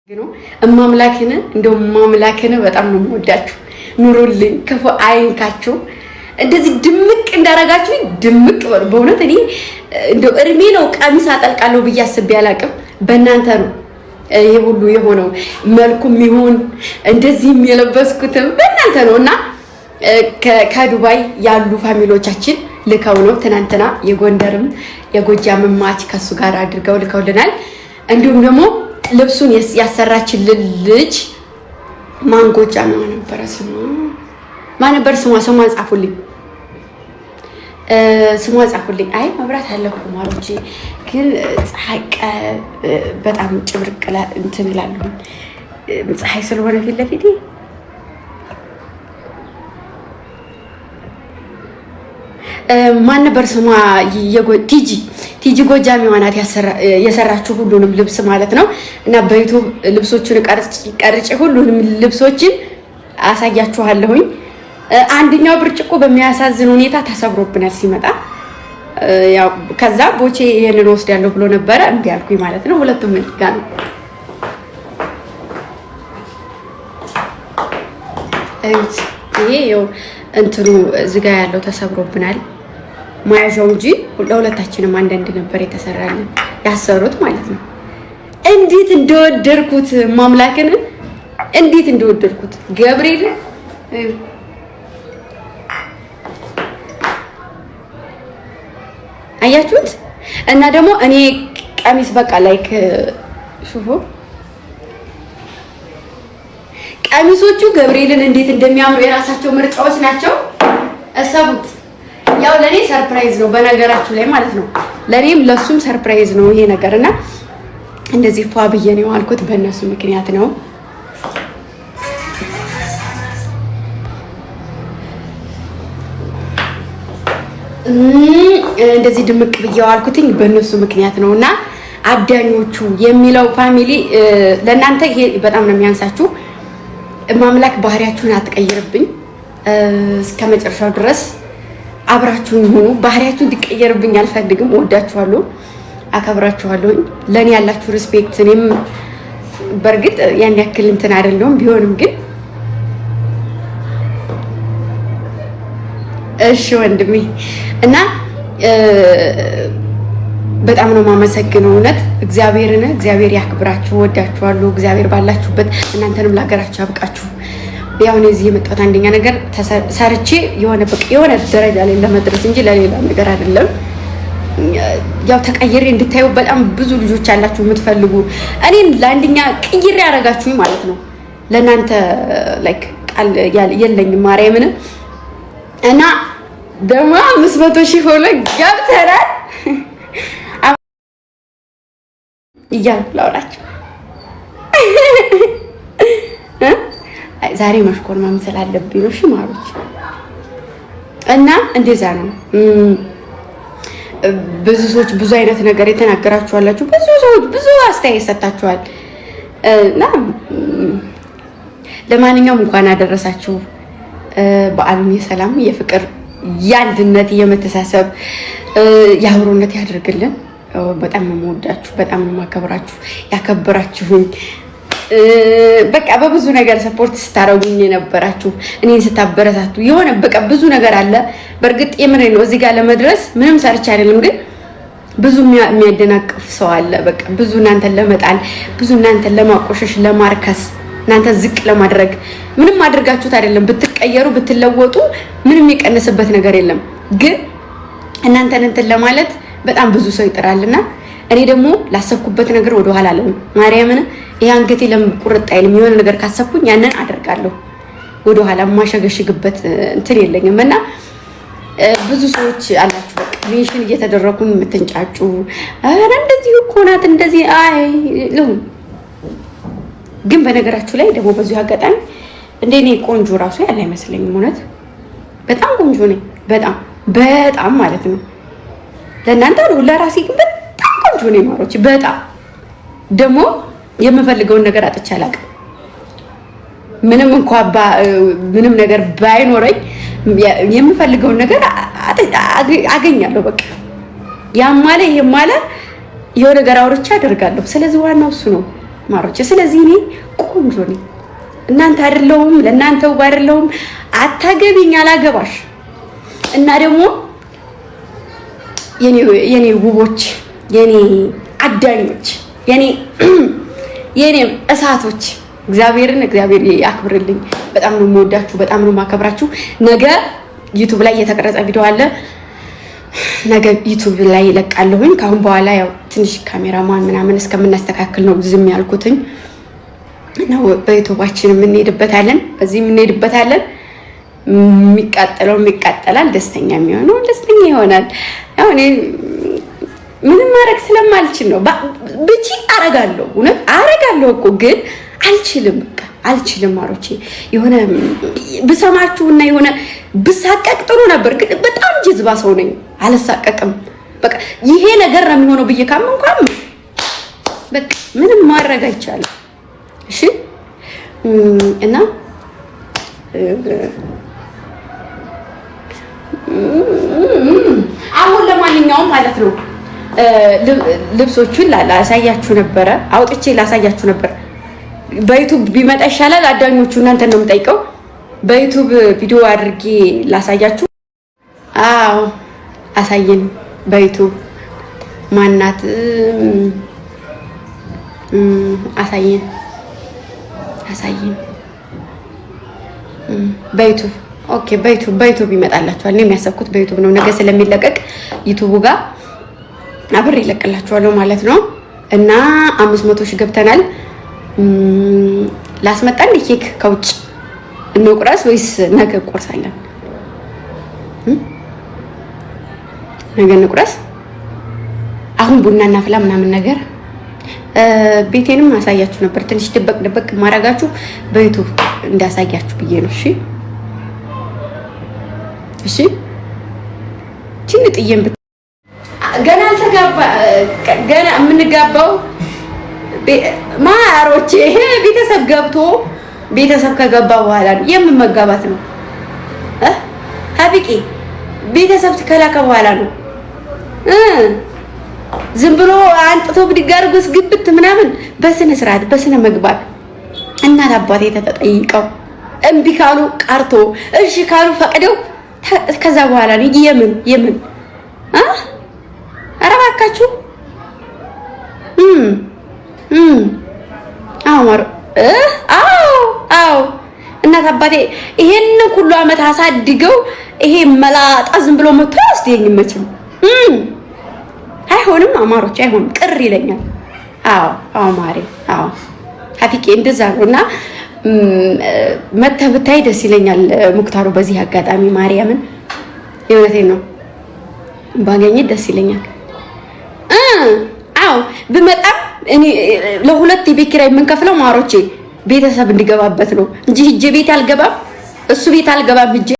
ነው እማምላክነ እንደው እማምላክነ በጣም ነው የምወዳችሁ። ኑሩልኝ፣ ክፉ አይንካችሁ። እንደዚህ ድምቅ እንዳረጋችሁ ድምቅ በእውነት እኔ እንደው እርሜ ነው ቀሚስ አጠልቃለሁ ብዬ አስቤ አላቅም። በእናንተ ነው ይሄ ሁሉ የሆነው። መልኩም ይሁን እንደዚህም የለበስኩትም በእናንተ ነውና ከዱባይ ያሉ ፋሚሊዎቻችን ልከው ነው ትናንትና የጎንደርም የጎጃምም ማች ከሱ ጋር አድርገው ልከውልናል። እንዲሁም ደግሞ ልብሱን ያሰራችልን ልጅ ማንጎጃ ነው ነበር ስሙ። ማን ነበር ስሟ? ስሟን ጻፉልኝ፣ ስሟን ጻፉልኝ። አይ መብራት አለኩ ማሮቼ፣ ግን ፀሐይ በጣም ጭብርቅላ እንትን ይላሉ። ፀሐይ ስለሆነ ፊት ለፊቴ ማን ነበር ስሟ? ቲጂ ጎጃሜዋ ናት የሰራችሁ ሁሉንም ልብስ ማለት ነው። እና በዩቲዩብ ልብሶቹን ቀርጬ ሁሉንም ልብሶችን አሳያችኋለሁኝ። አንደኛው ብርጭቆ በሚያሳዝን ሁኔታ ተሰብሮብናል ሲመጣ። ያው ከዛ ቦቼ ይሄንን ወስዳለሁ ብሎ ነበረ እምቢ አልኩኝ ማለት ነው። ሁለቱም ጋር ነው ይሄ ያው እንትኑ ዝጋ ያለው ተሰብሮብናል ማያዣው እንጂ ለሁለታችንም አንዳንድ ነበር የተሰራልን ያሰሩት ማለት ነው። እንዴት እንደወደድኩት ማምላክን እንዴት እንደወደድኩት ገብርኤል አያችሁት። እና ደግሞ እኔ ቀሚስ በቃ ላይክ ሹፉ ቀሚሶቹ ገብርኤልን እንዴት እንደሚያምሩ የራሳቸው ምርጫዎች ናቸው። እሰቡት። ያው ለኔ ሰርፕራይዝ ነው በነገራችሁ ላይ ማለት ነው። ለኔም ለሱም ሰርፕራይዝ ነው ይሄ ነገርና እንደዚህ ፏ ብዬ ነው ያልኩት በእነሱ ምክንያት ነው። እንደዚህ ድምቅ ብዬ ያልኩትኝ በእነሱ ምክንያት ነውና አዳኞቹ የሚለው ፋሚሊ ለእናንተ ይሄ በጣም ነው የሚያንሳችሁ። ማምላክ ባህሪያችሁን አትቀይርብኝ፣ እስከ መጨረሻው ድረስ አብራችሁን ሆኑ። ባህሪያችሁን እንዲቀየርብኝ አልፈልግም። ወዳችኋለሁ፣ አከብራችኋለሁ። ለኔ ያላችሁ ሪስፔክት እኔም በርግጥ ያን ያክል እንትን አይደለም ቢሆንም ግን እሺ ወንድሜ እና በጣም ነው የማመሰግነው። እውነት እግዚአብሔር ያክብራችሁ። ወዳችኋለሁ። እግዚአብሔር ባላችሁበት እናንተንም ለሀገራችሁ ያብቃችሁ። ያው እዚህ የመጣሁት አንደኛ ነገር ሰርቼ የሆነ ደረጃ ላይ ለመድረስ እንጂ ለሌላ ነገር አይደለም። ያው ተቀይሬ እንድታዩ በጣም ብዙ ልጆች አላችሁ የምትፈልጉ። እኔን ለአንደኛ ቅይሬ ያደረጋችሁኝ ማለት ነው። ለእናንተ ላይክ ቃል የለኝም ማርያምን። እና ደግሞ 500,000 ሆነ ገብተናል እያልኩ ላውራቸው ዛሬ መሽኮር ማምሰል አለብኝ ነው ሽማሮች። እና እንደዛ ነው። ብዙ ሰዎች ብዙ አይነት ነገር የተናገራችሁ አላችሁ። ብዙ ሰዎች ብዙ አስተያየት ሰጣችኋል። እና ለማንኛውም እንኳን አደረሳችሁ። በዓሉን የሰላም የፍቅር የአንድነት የመተሳሰብ የአብሮነት ያደርግልን። በጣም ነው የምወዳችሁ፣ በጣም ነው የማከብራችሁ። ያከበራችሁኝ በቃ በብዙ ነገር ሰፖርት ስታረጉኝ የነበራችሁ እኔን ስታበረታቱ የሆነ በቃ ብዙ ነገር አለ። በእርግጥ የምሬ ነው እዚህ ጋር ለመድረስ ምንም ሰርች አይደለም፣ ግን ብዙ የሚያደናቅፍ ሰው አለ። በቃ ብዙ እናንተን ለመጣል፣ ብዙ እናንተን ለማቆሸሽ፣ ለማርከስ፣ እናንተን ዝቅ ለማድረግ ምንም አድርጋችሁት አይደለም። ብትቀየሩ ብትለወጡ ምንም የቀነሰበት ነገር የለም። ግን እናንተን እንትን ለማለት በጣም ብዙ ሰው ይጥራልና እኔ ደግሞ ላሰብኩበት ነገር ወደ ኋላ አለም ማርያምን። ይሄ አንገቴ ለምን ቁርጥ አይልም? የሆነ ነገር ካሰብኩኝ ያንን አደርጋለሁ። ወደ ኋላ ማሸገሽግበት እንትን የለኝም። እና ብዙ ሰዎች አላችሁ በቃ ሜንሽን እየተደረኩኝ የምትንጫጩ አረ እንደዚህ እኮ ናት እንደዚህ አይ ልሁን። ግን በነገራችሁ ላይ ደግሞ በዚሁ አጋጣሚ እንደኔ ቆንጆ ራሱ ያለ አይመስለኝም። እውነት በጣም ቆንጆ ነኝ። በጣም ማለት ነው። ለእናንተ ለራሴ ግን በጣም ቆንጆ ነኝ ማሮች። በጣም ደግሞ የምፈልገውን ነገር አጥቼ አላውቅም። ምንም ነገር ባይኖረኝ የምፈልገውን ነገር አገኛለሁ። በቃ ያም ማለ ይሄም ማለ የሆነ ነገር አውርቻ አደርጋለሁ። ስለዚህ ዋናው እሱ ነው። ማሮቼ። ስለዚህ እኔ ቆንጆ ነኝ፣ እናንተ አይደለሁም፣ ለእናንተው አይደለሁም። አታገቢኝ፣ አላገባሽ። እና ደግሞ የኔ ውቦች፣ የኔ አዳኞች፣ የኔ እሳቶች እግዚአብሔር ያክብርልኝ። በጣም ነው የምወዳችሁ፣ በጣም ነው የማከብራችሁ። ነገ ዩቲዩብ ላይ የተቀረጸ ቪዲዮ አለ። ነገ ዩቲዩብ ላይ ይለቃለሁኝ። ካሁን በኋላ ያው ትንሽ ካሜራማን ምናምን እስከምናስተካክል ነው ዝም ያልኩትኝ ነው። በዩቲዩባችን የምንሄድበታለን፣ በዚህ የምንሄድበታለን። የሚቃጠለው ይቃጠላል፣ ደስተኛ የሚሆነው ደስተኛ ይሆናል። ያው እኔ ምንም ማድረግ ስለማልችል ነው። ብቻ አረጋለሁ፣ እውነት አረጋለሁ እኮ ግን አልችልም። በቃ አልችልም ማሮቼ። የሆነ ብሰማችሁና የሆነ ብሳቀቅ ጥሩ ነበር፣ ግን በጣም ጅዝባ ሰው ነኝ፣ አልሳቀቅም። በቃ ይሄ ነገር ነው የሚሆነው ብዬ ካመንኳም በቃ ምንም ማድረግ አይቻልም። እሺ እና አሁን ለማንኛውም ማለት ነው ልብሶቹን ላሳያችሁ ነበረ፣ አውጥቼ ላሳያችሁ ነበር። በዩቲዩብ ቢመጣ ይሻላል። አዳኞቹ እናንተን ነው የምጠይቀው። በዩቲዩብ ቪዲዮ አድርጌ ላሳያችሁ። አዎ አሳየን። በዩቲዩብ ማናት? አሳየን በዩቲዩብ ኦኬ። በዩቲዩብ ይመጣላችኋል። እኔ የሚያሰብኩት በዩቲዩብ ነው። ነገ ስለሚለቀቅ ዩቲዩቡ ጋር አብሬ ይለቅላችኋለሁ ማለት ነው። እና 500 ሺህ ገብተናል። ላስመጣ እንደ ኬክ ከውጭ እንቁረስ ወይስ ነገ እንቆርሳለን? ነገ እንቁረስ። አሁን ቡና እናፍላ ምናምን ነገር። ቤቴንም አሳያችሁ ነበር። ትንሽ ደበቅ ማረጋችሁ በዩቲዩብ እንዳሳያችሁ ብዬ ነው። እሺ ትንጥዬም ገና አልተጋባ ገና የምንጋባው ማሮቼ። ይሄ ቤተሰብ ከገባ በኋላ ነው የምንመጋባት ነው። ሀቢቂ ቤተሰብ ከላከ በኋላ ነው። ዝም ብሎ አንጥቶ ብድግ አድርጎስ ግብት ምናምን በስነ ስርዓት በስነ መግባት እናት አባቴ ተጠይቀው እምቢ ካሉ ቀርቶ እሺ ካሉ ፈቅደው ከዛ በኋላ ነው የምን ኧረ እባካችሁ አዎ እናት አባቴ ይሄን ሁሉ አመት አሳድገው ይሄ መላጣ ዝም ብሎ መጥቶ አስደኝ መችም አይሆንም። አማሮች አይሆንም፣ ቅር ይለኛል። አዎ ማሬ፣ አዎ ሀፊቄ እንደዛ ነውና መተህ ብታይ ደስ ይለኛል። ሙክታሩ በዚህ አጋጣሚ ማርያምን የእውነቴን ነው ባገኘት ደስ ይለኛል። አዎ ብመጣም እኔ ለሁለት የቤት ኪራይ የምንከፍለው ማሮቼ ቤተሰብ እንዲገባበት ነው እንጂ ሂጄ ቤት አልገባም፣ እሱ ቤት አልገባም ሂጄ